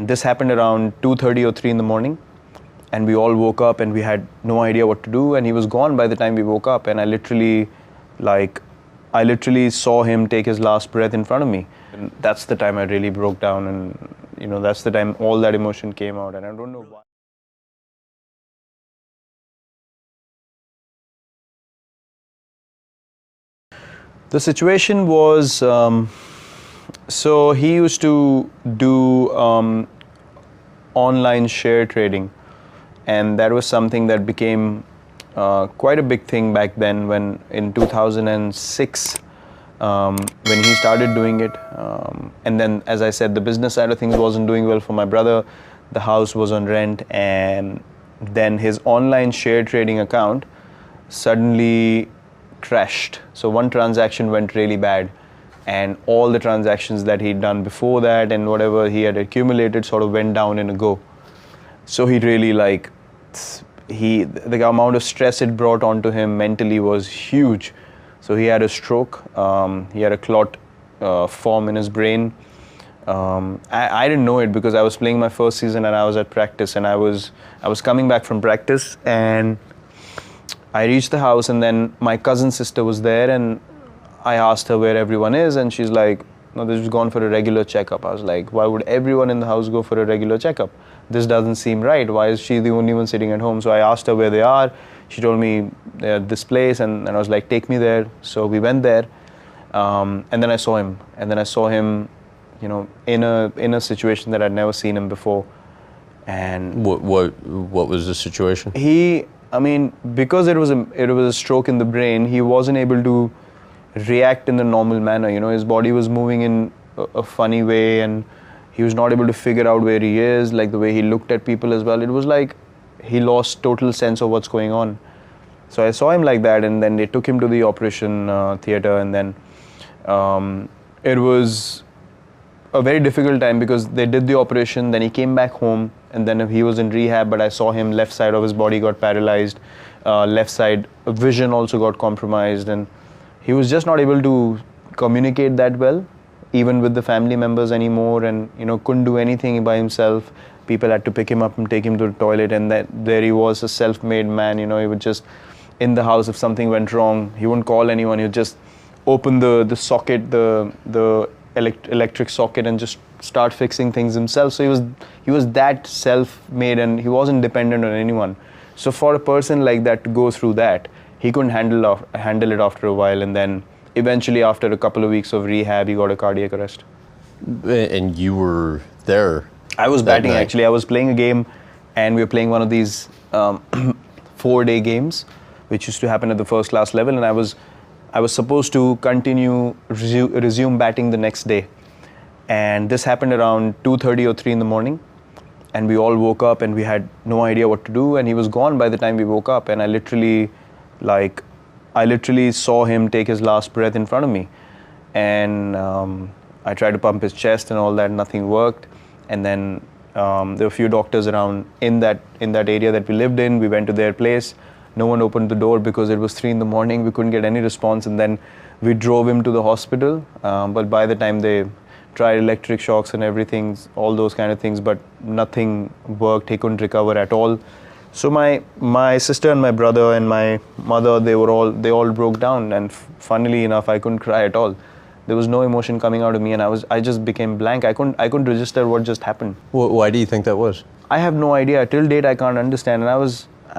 this happened around 2:30 or 3 in the morning, and we all woke up and we had no idea what to do, and he was gone by the time we woke up, and I literally saw him take his last breath in front of me. And that's the time I really broke down, and that's the time all that emotion came out, and I don't know why. The situation was, so he used to do online share trading, and that was something that became quite a big thing back then, when in 2006, when he started doing it. And then, as I said, the business side of things wasn't doing well for my brother. The house was on rent, and then his online share trading account suddenly crashed. So one transaction went really bad, and all the transactions that he'd done before that and whatever he had accumulated sort of went down in a go. So he really the amount of stress it brought onto him mentally was huge. So he had a stroke. He had a clot form in his brain. I didn't know it because I was playing my first season and I was at practice, and I was coming back from practice, and I reached the house, and then my cousin's sister was there, and I asked her where everyone is, and she's like, no, they've just gone for a regular checkup. I was like, why would everyone in the house go for a regular checkup? This doesn't seem right. Why is she the only one sitting at home? So I asked her where they are. She told me they're at this place, and I was like, take me there. So we went there, and then I saw him. And then I saw him, in a situation that I'd never seen him before. And what was the situation? Because it was a stroke in the brain, he wasn't able to react in the normal manner. His body was moving in a funny way, and he was not able to figure out where he is, like the way he looked at people as well. It was like he lost total sense of what's going on. So I saw him like that, and then they took him to the operation theater, and then it was a very difficult time because they did the operation, then he came back home, and then he was in rehab, but I saw him, left side of his body got paralyzed, left side vision also got compromised, and he was just not able to communicate that well, even with the family members anymore, and couldn't do anything by himself. People had to pick him up and take him to the toilet, and there he was, a self-made man. He would just, in the house, if something went wrong, he wouldn't call anyone. He would just open the socket, the electric socket, and just start fixing things himself. So he was that self-made, and he wasn't dependent on anyone. So for a person like that to go through that, he couldn't handle it after a while, and then eventually after a couple of weeks of rehab, he got a cardiac arrest. And you were there? I was batting night. Actually. I was playing a game, and we were playing one of these 4-day games, which used to happen at the first class level, and I was supposed to resume batting the next day. And this happened around 2:30 or 3 in the morning, and we all woke up and we had no idea what to do, and he was gone by the time we woke up, and I literally saw him take his last breath in front of me, and I tried to pump his chest and all that, nothing worked. And then there were a few doctors around in that area that we lived in. We went to their place. No one opened the door because it was 3 in the morning. We couldn't get any response, and then we drove him to the hospital. But by the time they tried electric shocks and everything, all those kind of things, but nothing worked. He couldn't recover at all. So my sister and my brother and my mother, they all broke down, and funnily enough, I couldn't cry at all. There was no emotion coming out of me, and I just became blank. I couldn't register what just happened. Why do you think that was? I have no idea. Till date, I can't understand. And I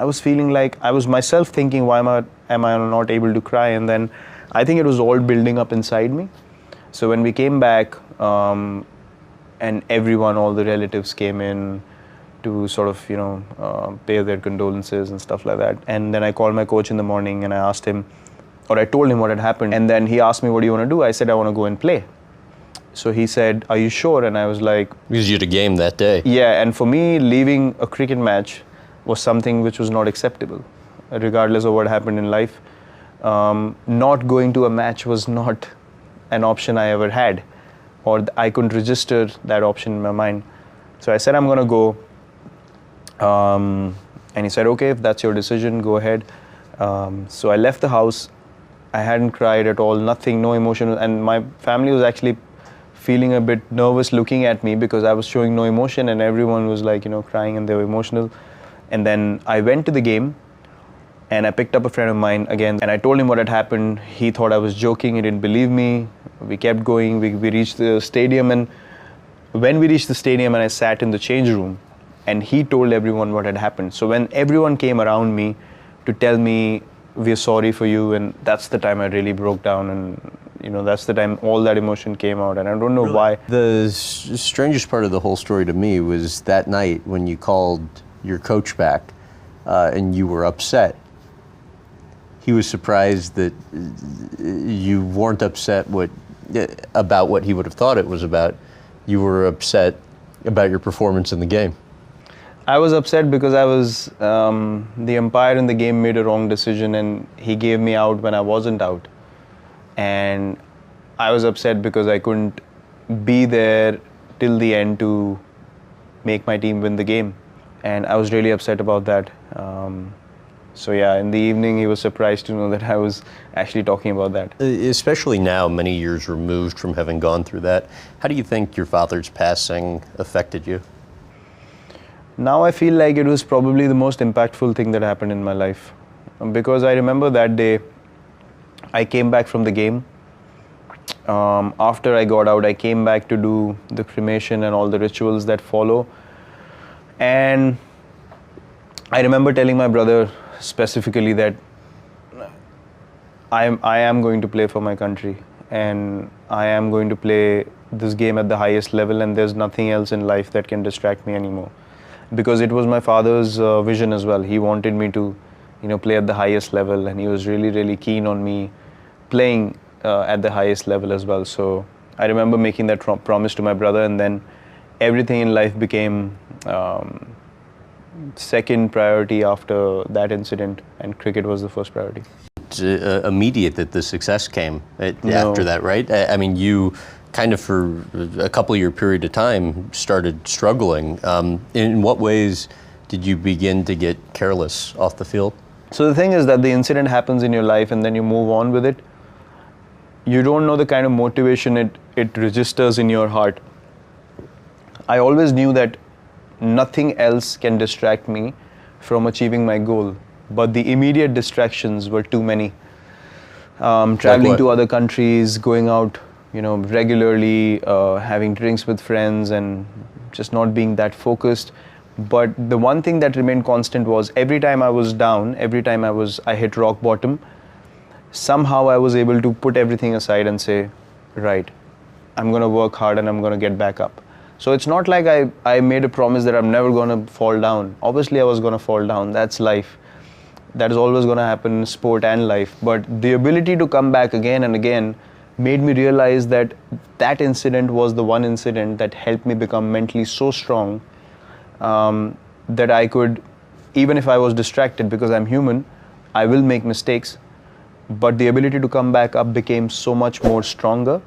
was feeling like I was myself thinking, why am I not able to cry? And then I think it was all building up inside me. So when we came back, and everyone, all the relatives came in to sort of, pay their condolences and stuff like that. And then I called my coach in the morning, and I asked him, or I told him what had happened. And then he asked me, what do you want to do? I said, I want to go and play. So he said, are you sure? And I was like... Because you had a game that day. Yeah, and for me, leaving a cricket match was something which was not acceptable, regardless of what happened in life. Not going to a match was not an option I ever had, or I couldn't register that option in my mind. So I said, I'm going to go. And he said, okay, if that's your decision, go ahead. So I left the house. I hadn't cried at all, nothing, no emotion. And my family was actually feeling a bit nervous looking at me because I was showing no emotion, and everyone was like, crying and they were emotional. And then I went to the game and I picked up a friend of mine again and I told him what had happened. He thought I was joking, he didn't believe me. We kept going, we reached the stadium, and when we reached the stadium and I sat in the change room, and he told everyone what had happened. So when everyone came around me to tell me, we're sorry for you, and that's the time I really broke down, and that's the time all that emotion came out, and I don't know why. The strangest part of the whole story to me was that night when you called your coach back and you were upset. He was surprised that you weren't upset about what he would have thought it was about. You were upset about your performance in the game. I was upset because I was the umpire in the game made a wrong decision and he gave me out when I wasn't out. And I was upset because I couldn't be there till the end to make my team win the game. And I was really upset about that. So yeah, in the evening he was surprised to know that I was actually talking about that. Especially now, many years removed from having gone through that, how do you think your father's passing affected you? Now I feel like it was probably the most impactful thing that happened in my life. Because I remember that day, I came back from the game. After I got out, I came back to do the cremation and all the rituals that follow. And I remember telling my brother specifically that I am going to play for my country, and I am going to play this game at the highest level, and there's nothing else in life that can distract me anymore. Because it was my father's vision as well. He wanted me to, play at the highest level, and he was really, really keen on me playing at the highest level as well. So I remember making that promise to my brother, and then everything in life became second priority after that incident, and cricket was the first priority. It's immediate that the success came after that, right? I mean, you kind of for a couple-year period of time started struggling. In what ways did you begin to get careless off the field? So the thing is that the incident happens in your life and then you move on with it. You don't know the kind of motivation it registers in your heart. I always knew that nothing else can distract me from achieving my goal, but the immediate distractions were too many. Traveling to other countries, going out regularly, having drinks with friends, and just not being that focused. But the one thing that remained constant was every time I was down, every time I hit rock bottom, somehow I was able to put everything aside and say, right, I'm going to work hard and I'm going to get back up. So it's not like I made a promise that I'm never going to fall down. Obviously I was going to fall down. That's life. That is always going to happen in sport and life. But the ability to come back again and again made me realize that that incident was the one incident that helped me become mentally so strong that I could, even if I was distracted, because I'm human, I will make mistakes, but the ability to come back up became so much more stronger